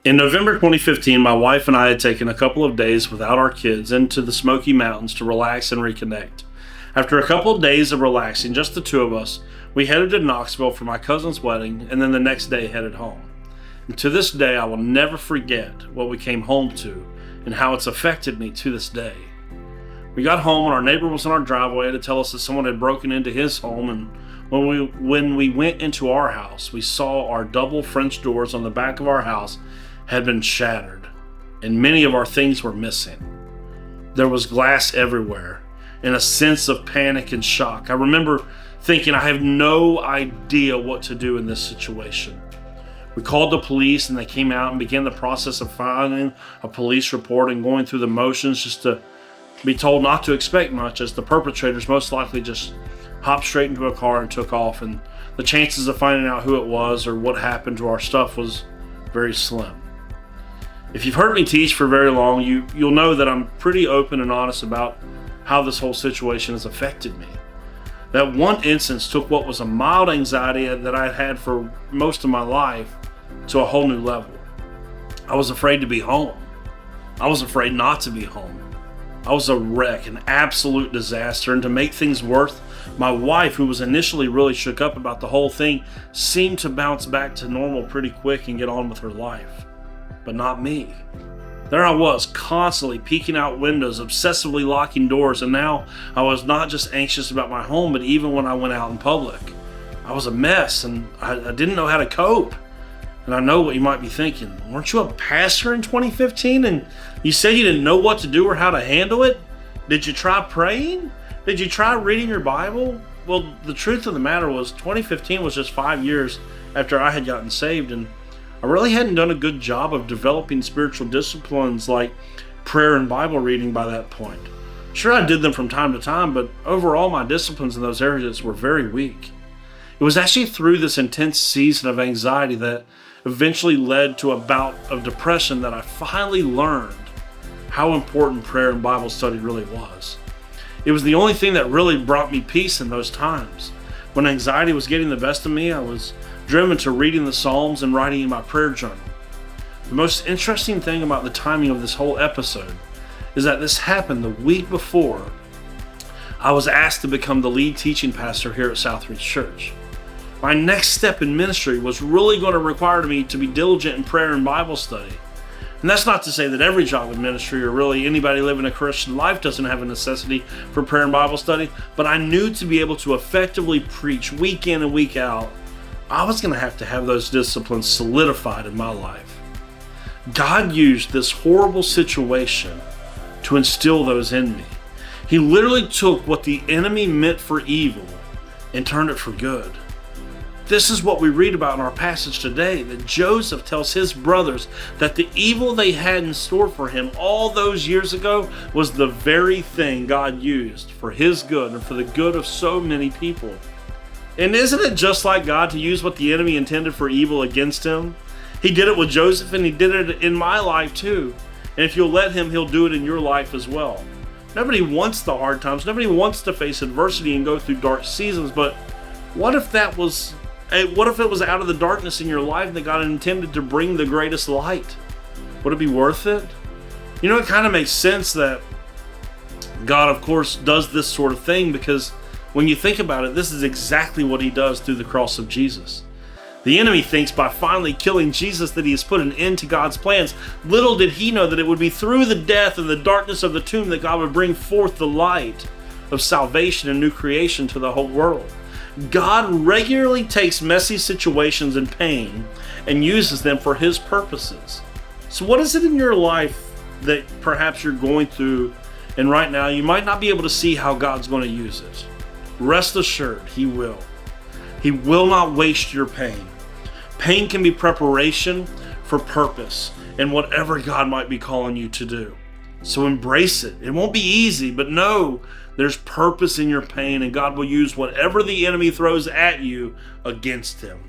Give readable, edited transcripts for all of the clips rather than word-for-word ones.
In November 2015, my wife and I had taken a couple of days without our kids into the Smoky Mountains to relax and reconnect. After a couple of days of relaxing, just the two of us, we headed to Knoxville for my cousin's wedding and then the next day headed home. And to this day, I will never forget what we came home to and how it's affected me to this day. We got home and our neighbor was in our driveway to tell us that someone had broken into his home, and when we went into our house, we saw our double French doors on the back of our house had been shattered, and many of our things were missing. There was glass everywhere, and a sense of panic and shock. I remember thinking, I have no idea what to do in this situation. We called the police, and they came out and began the process of filing a police report and going through the motions just to be told not to expect much, as the perpetrators most likely just hopped straight into a car and took off, and the chances of finding out who it was or what happened to our stuff was very slim. If you've heard me teach for very long, you'll know that I'm pretty open and honest about how this whole situation has affected me. That one instance took what was a mild anxiety that I had had for most of my life to a whole new level. I was afraid to be home. I was afraid not to be home. I was a wreck, an absolute disaster, and to make things worse, my wife, who was initially really shook up about the whole thing, seemed to bounce back to normal pretty quick and get on with her life. But not me. There I was, constantly peeking out windows, obsessively locking doors, and now I was not just anxious about my home, but even when I went out in public. I was a mess, and I didn't know how to cope. And I know what you might be thinking. Weren't you a pastor in 2015 and you said you didn't know what to do or how to handle it? Did you try praying? Did you try reading your Bible? Well, the truth of the matter was 2015 was just 5 years after I had gotten saved, and I really hadn't done a good job of developing spiritual disciplines like prayer and Bible reading by that point. Sure, I did them from time to time, but overall my disciplines in those areas were very weak. It was actually through this intense season of anxiety that eventually led to a bout of depression that I finally learned how important prayer and Bible study really was. It was the only thing that really brought me peace in those times. When anxiety was getting the best of me, I was driven to reading the Psalms and writing in my prayer journal. The most interesting thing about the timing of this whole episode is that this happened the week before I was asked to become the lead teaching pastor here at Southridge Church. My next step in ministry was really going to require me to be diligent in prayer and Bible study. And that's not to say that every job in ministry or really anybody living a Christian life doesn't have a necessity for prayer and Bible study, but I knew to be able to effectively preach week in and week out, I was going to have those disciplines solidified in my life. God used this horrible situation to instill those in me. He literally took what the enemy meant for evil and turned it for good. This is what we read about in our passage today, that Joseph tells his brothers that the evil they had in store for him all those years ago was the very thing God used for his good and for the good of so many people. And isn't it just like God to use what the enemy intended for evil against him? He did it with Joseph, and he did it in my life too. And if you'll let him, he'll do it in your life as well. Nobody wants the hard times. Nobody wants to face adversity and go through dark seasons. But what if it was out of the darkness in your life that God intended to bring the greatest light? Would it be worth it? You know, it kind of makes sense that God, of course, does this sort of thing, because when you think about it, this is exactly what he does through the cross of Jesus. The enemy thinks by finally killing Jesus that he has put an end to God's plans. Little did he know that it would be through the death and the darkness of the tomb that God would bring forth the light of salvation and new creation to the whole world. God regularly takes messy situations and pain and uses them for his purposes. So what is it in your life that perhaps you're going through, and right now you might not be able to see how God's going to use it? Rest assured, he will. He will not waste your pain. Pain can be preparation for purpose and whatever God might be calling you to do. So embrace it. It won't be easy, but know there's purpose in your pain, and God will use whatever the enemy throws at you against him.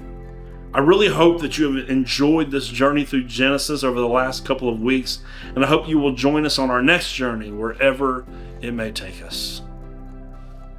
I really hope that you have enjoyed this journey through Genesis over the last couple of weeks, and I hope you will join us on our next journey, wherever it may take us.